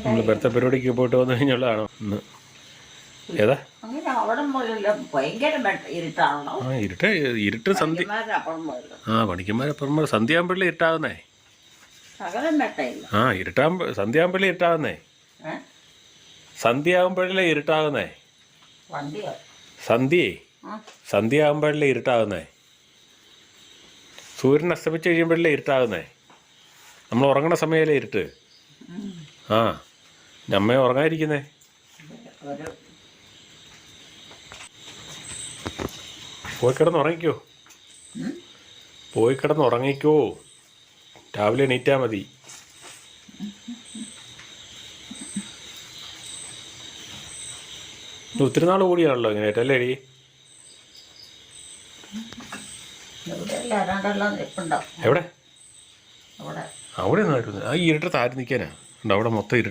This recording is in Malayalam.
നമ്മൾ ബർത്ത്ഡേ പരിപാടിക്ക് പോയിട്ട് വന്നു കഴിഞ്ഞുള്ളതാണോ ഇന്ന്? ഏതാ? അങ്ങനെ അവിടെ മുതലല്ലോ ഭയങ്കര ഇരുട്ടാണോ? ആ ഇരുട്ട് സന്ധ്യ. പണിക്കന്മാരപ്പുറം സന്ധ്യ ആകുമ്പോഴേ ഇരുട്ടാകുന്നേ. സകലം വെട്ടയില്ല. സന്ധ്യ ആകുമ്പോഴേ ഇരുട്ടാകുന്നേ. സന്ധ്യ ആകുമ്പോഴല്ലേ ഇരുട്ടാകുന്നേ. സന്ധ്യ ആകുമ്പോഴല്ലേ ഇരുട്ടാകുന്നേ. സൂര്യൻ അസ്തമിച്ച് കഴിയുമ്പോഴല്ലേ ഇരുട്ടാകുന്നേ. നമ്മൾ ഉറങ്ങണ സമയമല്ലേ ഇരുട്ട്. നമ്മെ ഉറങ്ങാതിരിക്കുന്നേ. പോയി കിടന്നുറങ്ങിക്കോ. രാവിലെ എണീറ്റാ മതി. ഒത്തിരി നാൾ കൂടിയാണല്ലോ ഇങ്ങനെ ഏറ്റല്ലേ ഡി? എവിടെ? അവിടെ ഒന്നും ആയിരുന്നു. ആ ഇരുട്ടത്ത് ആര് നിൽക്കാനാ? അവിടെ മൊത്തം ഇരുട്ട്.